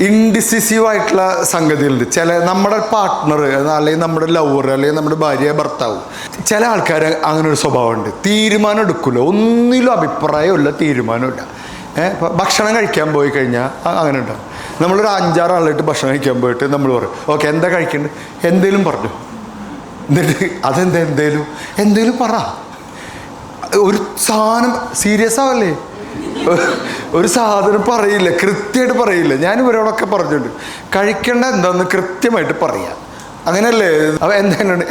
ഇൻഡിസിസീവ് ആയിട്ടുള്ള സംഗതികളുണ്ട്. ചില നമ്മുടെ പാർട്ട്ണർ അല്ലെങ്കിൽ നമ്മുടെ ലവർ അല്ലെങ്കിൽ നമ്മുടെ ഭാര്യ ഭർത്താവ്, ചില ആൾക്കാർ അങ്ങനെ ഒരു സ്വഭാവമുണ്ട്. തീരുമാനം എടുക്കില്ല, ഒന്നിലും അഭിപ്രായമില്ല, തീരുമാനമില്ല. ഇപ്പോൾ ഭക്ഷണം കഴിക്കാൻ പോയി കഴിഞ്ഞാൽ അങ്ങനെ ഉണ്ടാവും. നമ്മളൊരു 5-6 ആളായിട്ട് ഭക്ഷണം കഴിക്കാൻ പോയിട്ട് നമ്മൾ പറയും, ഓക്കെ എന്താ കഴിക്കേണ്ടത്, എന്തേലും പറഞ്ഞു. എന്നിട്ട് അതെന്താ എന്തേലും പറ. ഒരു സാധനം സീരിയസ് ആവല്ലേ, ഒരു സാധനം പറയില്ല, കൃത്യമായിട്ട് പറയില്ല. ഞാൻ ഇവരോടൊക്കെ പറഞ്ഞിട്ടുണ്ട്, കഴിക്കേണ്ട എന്താന്ന് കൃത്യമായിട്ട് പറയാം. അങ്ങനെയല്ലേ? അപ്പോൾ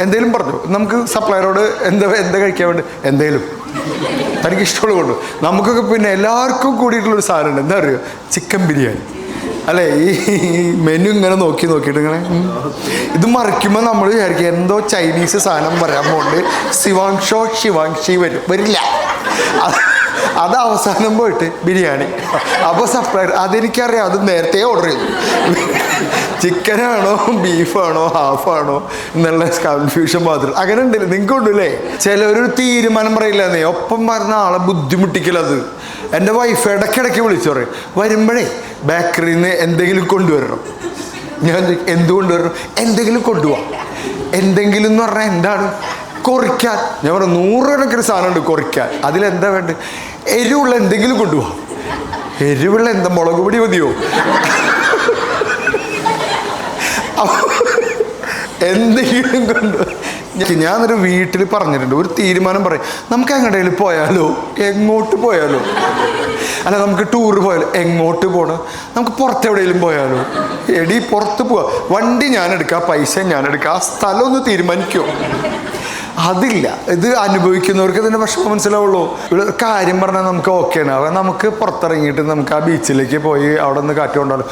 എന്തേലും പറഞ്ഞു. നമുക്ക് സപ്ലയറോട് എന്താ കഴിക്കാൻ വേണ്ടി എന്തേലും തനിക്ക് ഇഷ്ടമുള്ള കൊണ്ട്. നമുക്കൊക്കെ പിന്നെ എല്ലാവർക്കും കൂടിയിട്ടുള്ളൊരു സാധനമുണ്ട്, എന്താ പറയുക, ചിക്കൻ ബിരിയാണി അല്ലേ? ഈ മെനു ഇങ്ങനെ നോക്കിയിട്ട് ഇങ്ങനെ ഇത് മറിക്കുമ്പോൾ നമ്മൾ വിചാരിക്കും എന്തോ ചൈനീസ് സാധനം പറയാൻ പോകുന്നുണ്ട്, ശിവാങ്ഷി വരില്ല. അത് അവസാനം പോയിട്ട് ബിരിയാണി. അപ്പോൾ സപ്ലയർ അതെനിക്കറിയാം, അത് നേരത്തെ ഓർഡർ ചെയ്തു, ചിക്കനാണോ ബീഫാണോ ഹാഫാണോ എന്നുള്ള കൺഫ്യൂഷൻ മാത്രം. അങ്ങനെ ഉണ്ടല്ലേ, നിങ്ങൾക്ക് ഉണ്ടല്ലേ? ചിലവരൊരു തീരുമാനം പറയില്ലെന്നേ, ഒപ്പം പറഞ്ഞ ആളെ ബുദ്ധിമുട്ടിക്കലത്. എൻ്റെ വൈഫ് ഇടയ്ക്കിടയ്ക്ക് വിളിച്ചു പറയും, വരുമ്പോഴേ ബേക്കറിയിൽ നിന്ന് എന്തെങ്കിലും കൊണ്ടുവരണം. ഞാൻ എന്ത് കൊണ്ടുവരണം? എന്തെങ്കിലും കൊണ്ടുപോവാം. എന്തെങ്കിലും എന്ന് പറഞ്ഞാൽ എന്താണ്? കുറിക്കാൻ. ഞാൻ പറഞ്ഞു 100 കണക്കിന് സാധനമുണ്ട് കുറിക്കാൻ. അതിലെന്താ വേണ്ടത്? എരിവുള്ള എന്തെങ്കിലും കൊണ്ടുപോവാം. എരിവുള്ള എന്താ, മുളക് പൊടി മതിയോ? എന്തെങ്കിലും കൊണ്ടുപോവാ. ഞാനൊരു വീട്ടിൽ പറഞ്ഞിട്ടുണ്ട്, ഒരു തീരുമാനം പറയും, നമുക്ക് എങ്ങോട്ടേലും പോയാലോ, എങ്ങോട്ട് പോയാലോ, അല്ല നമുക്ക് ടൂറ് പോയാലോ, എങ്ങോട്ട് പോകണം, നമുക്ക് പുറത്തെവിടെയെങ്കിലും പോയാലോ, എടി പുറത്ത് പോവാ, വണ്ടി ഞാൻ എടുക്കാം, പൈസ ഞാൻ എടുക്കാം, ആ സ്ഥലം ഒന്ന് തീരുമാനിക്കുമോ? അതില്ല. ഇത് അനുഭവിക്കുന്നവർക്ക് ഇതിൻ്റെ വിഷമം മനസ്സിലാവുള്ളൂ. ഇവിടെ കാര്യം പറഞ്ഞാൽ നമുക്ക് ഓക്കെയാണ്. അവ നമുക്ക് പുറത്തിറങ്ങിയിട്ട് നമുക്ക് ആ ബീച്ചിലേക്ക് പോയി അവിടെ നിന്ന് കാറ്റ് കൊണ്ടാലും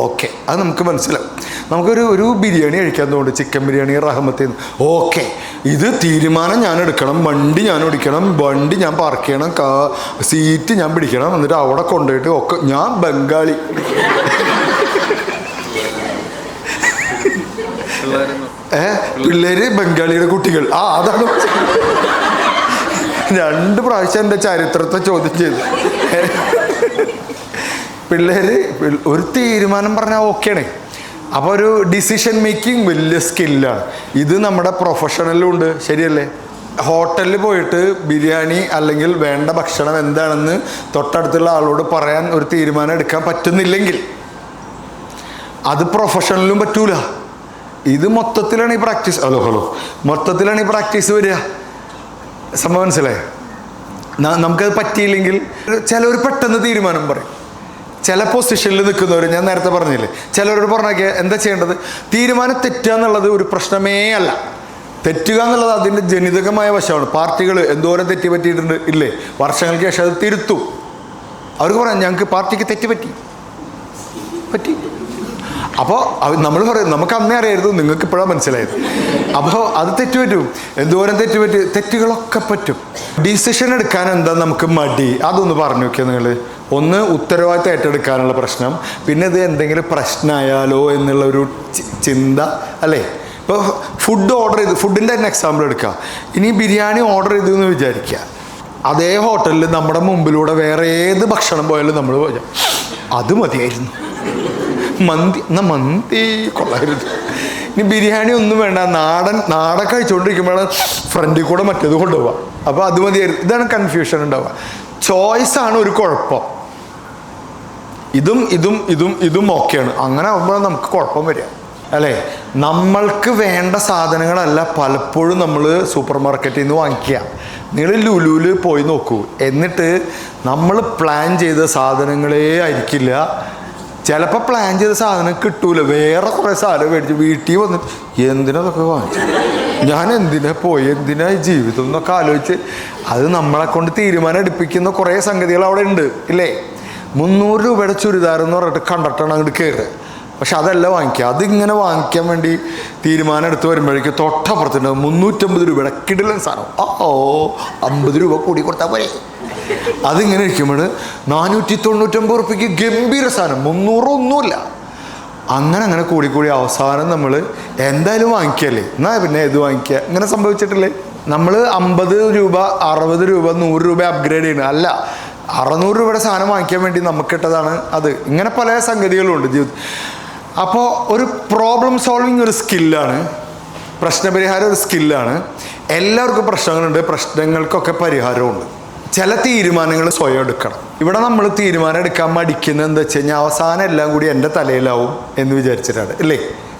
ഓക്കെ, അത് നമുക്ക് മനസ്സിലാവും. നമുക്കൊരു ബിരിയാണി കഴിക്കാൻ തോന്നുന്നു, ചിക്കൻ ബിരിയാണി റഹ്മത്തിൽ നിന്ന്. ഓക്കെ, ഇത് തീരുമാനം ഞാൻ എടുക്കണം, വണ്ടി ഞാൻ ഓടിക്കണം, വണ്ടി ഞാൻ പാർക്ക് ചെയ്യണം, സീറ്റ് ഞാൻ പിടിക്കണം, എന്നിട്ട് അവിടെ കൊണ്ടുപോയിട്ട് ഒക്കെ ഞാൻ ബംഗാളി. പിള്ളേര് ബംഗാളിയുടെ കുട്ടികൾ. അതാണ് 2 പ്രാവശ്യം എൻ്റെ ചരിത്രത്തെ ചോദ്യം ചെയ്തു. പിള്ളേര് ഒരു തീരുമാനം പറഞ്ഞാൽ ഓക്കെയാണ്. അപ്പോൾ ഒരു ഡിസിഷൻ മേക്കിംഗ് വലിയ സ്കില്ലാണ്. ഇത് നമ്മുടെ പ്രൊഫഷണലും ഉണ്ട്, ശരിയല്ലേ? ഹോട്ടലിൽ പോയിട്ട് ബിരിയാണി അല്ലെങ്കിൽ വേണ്ട ഭക്ഷണം എന്താണെന്ന് തൊട്ടടുത്തുള്ള ആളോട് പറയാൻ ഒരു തീരുമാനം എടുക്കാൻ പറ്റുന്നില്ലെങ്കിൽ അത് പ്രൊഫഷണലും പറ്റൂല. ഇത് മൊത്തത്തിലാണ് ഈ പ്രാക്ടീസ്. മൊത്തത്തിലാണ് ഈ പ്രാക്ടീസ് വരിക. സംഭവം മനസ്സിലായോ? നമുക്കത് പറ്റിയില്ലെങ്കിൽ ചിലവർ പെട്ടെന്ന് തീരുമാനം പറയും. ചില പൊസിഷനിൽ നിൽക്കുന്നവർ, ഞാൻ നേരത്തെ പറഞ്ഞില്ലേ, ചിലവരോട് പറഞ്ഞാൽ എന്താ ചെയ്യേണ്ടത്? തീരുമാനം തെറ്റുക എന്നുള്ളത് ഒരു പ്രശ്നമേ അല്ല. തെറ്റുക എന്നുള്ളത് അതിൻ്റെ ജനിതകമായ വശമാണ്. പാർട്ടികൾ എന്തോരം തെറ്റി പറ്റിയിട്ടുണ്ട് ഇല്ലേ? വർഷങ്ങൾക്ക് ശേഷം അത് തിരുത്തും. അവർക്ക് പറയാം, ഞങ്ങൾക്ക് പാർട്ടിക്ക് തെറ്റ് പറ്റി. അപ്പോൾ നമ്മൾ പറയും, നമുക്ക് അന്നേ അറിയായിരുന്നു, നിങ്ങൾക്ക് ഇപ്പോഴാണ് മനസ്സിലായത്. അപ്പോൾ അത് തെറ്റുപറ്റും. എന്തോരം തെറ്റുകളൊക്കെ പറ്റും. ഡിസിഷൻ എടുക്കാൻ എന്താ നമുക്ക് മടി? അതൊന്ന് പറഞ്ഞു നോക്കിയാൽ നിങ്ങൾ. ഒന്ന്, ഉത്തരവാദിത്തം ഏറ്റെടുക്കാനുള്ള പ്രശ്നം. പിന്നെ ഇത് എന്തെങ്കിലും പ്രശ്നമായാലോ എന്നുള്ളൊരു ചിന്ത, അല്ലേ? ഇപ്പോൾ ഫുഡ് ഓർഡർ ചെയ്ത്, ഫുഡിൻ്റെ തന്നെ എക്സാമ്പിൾ എടുക്കുക. ഇനി ബിരിയാണി ഓർഡർ ചെയ്തു എന്ന് വിചാരിക്കുക. അതേ ഹോട്ടലിൽ നമ്മുടെ മുമ്പിലൂടെ വേറെ ഏത് ഭക്ഷണം പോയാലും നമ്മൾ പോയാൽ അത് മതിയായിരുന്നു. മന്തി കൊള്ളായിരുന്നു. ഇനി ബിരിയാണി ഒന്നും വേണ്ട, നാടൻ കഴിച്ചുകൊണ്ടിരിക്കുമ്പോഴാണ് ഫ്രണ്ടിൽ കൂടെ മറ്റേത് കൊണ്ടുപോവുക. അപ്പോൾ അത് മതിയായിരുന്നു. ഇതാണ് കൺഫ്യൂഷൻ ഉണ്ടാവുക. ചോയ്സാണ് ഒരു കുഴപ്പം. ഇതും ഓക്കെയാണ്. അങ്ങനെ ആകുമ്പോഴാണ് നമുക്ക് കുഴപ്പം വരിക, അല്ലേ? നമ്മൾക്ക് വേണ്ട സാധനങ്ങളല്ല പലപ്പോഴും നമ്മൾ സൂപ്പർ മാർക്കറ്റിൽ നിന്ന് വാങ്ങിക്കുക. നിങ്ങൾ ലുലുവിൽ പോയി നോക്കൂ, എന്നിട്ട് നമ്മൾ പ്ലാൻ ചെയ്ത സാധനങ്ങളേ ആയിരിക്കില്ല. ചിലപ്പോൾ പ്ലാൻ ചെയ്ത സാധനം കിട്ടൂല, വേറെ കുറേ സാധനം മേടിച്ച് വീട്ടിൽ വന്നിട്ട് എന്തിനതൊക്കെ വാങ്ങിച്ചു, ഞാൻ എന്തിനാ ജീവിതം എന്നൊക്കെ ആലോചിച്ച് അത് നമ്മളെ കൊണ്ട് തീരുമാനം എടുപ്പിക്കുന്ന കുറേ സംഗതികൾ അവിടെ ഉണ്ട്, ഇല്ലേ? 300 രൂപയുടെ ചുരിദാർ എന്ന് പറഞ്ഞിട്ട് കണ്ടിട്ടാണ് അങ്ങോട്ട് കയറുക. പക്ഷെ അതല്ല വാങ്ങിക്കുക. അതിങ്ങനെ വാങ്ങിക്കാൻ വേണ്ടി തീരുമാനം എടുത്ത് വരുമ്പോഴേക്കും തൊട്ടപ്പുറത്തുണ്ടാവും 350 രൂപയുടെ കിടിലൻ സാധനം. 50 രൂപ കൂടി കൊടുത്താൽ പോരെ. അതിങ്ങനെ ഇരിക്കുമ്പോൾ 499 റുപ്യക്ക് ഗംഭീര സാധനം, 300 ഒന്നുമില്ല. അങ്ങനെ കൂടി അവസാനം നമ്മൾ എന്തായാലും വാങ്ങിക്കല്ലേ, എന്നാൽ പിന്നെ ഇത് വാങ്ങിക്കുക. ഇങ്ങനെ സംഭവിച്ചിട്ടില്ലേ? നമ്മൾ 50 രൂപ 60 രൂപ 100 രൂപ അപ്ഗ്രേഡ് ചെയ്യണം. അല്ല, 600 രൂപയുടെ സാധനം വാങ്ങിക്കാൻ വേണ്ടി നമുക്കിട്ടതാണ് അത്. ഇങ്ങനെ പല സംഗതികളുണ്ട് ജീവിതം. അപ്പോൾ ഒരു പ്രോബ്ലം സോൾവിങ് ഒരു സ്കില്ലാണ്, പ്രശ്നപരിഹാരം ഒരു സ്കില്ലാണ്. എല്ലാവർക്കും പ്രശ്നങ്ങളുണ്ട്, പ്രശ്നങ്ങൾക്കൊക്കെ പരിഹാരമുണ്ട്. ചില തീരുമാനങ്ങൾ സ്വയം എടുക്കണം. ഇവിടെ നമ്മൾ തീരുമാനം എടുക്കാൻ മടിക്കുന്നത് എന്താ വെച്ച് കഴിഞ്ഞാൽ അവസാനം എല്ലാം കൂടി എൻ്റെ തലയിലാവും എന്ന് വിചാരിച്ചിട്ടാണ്, അല്ലേ?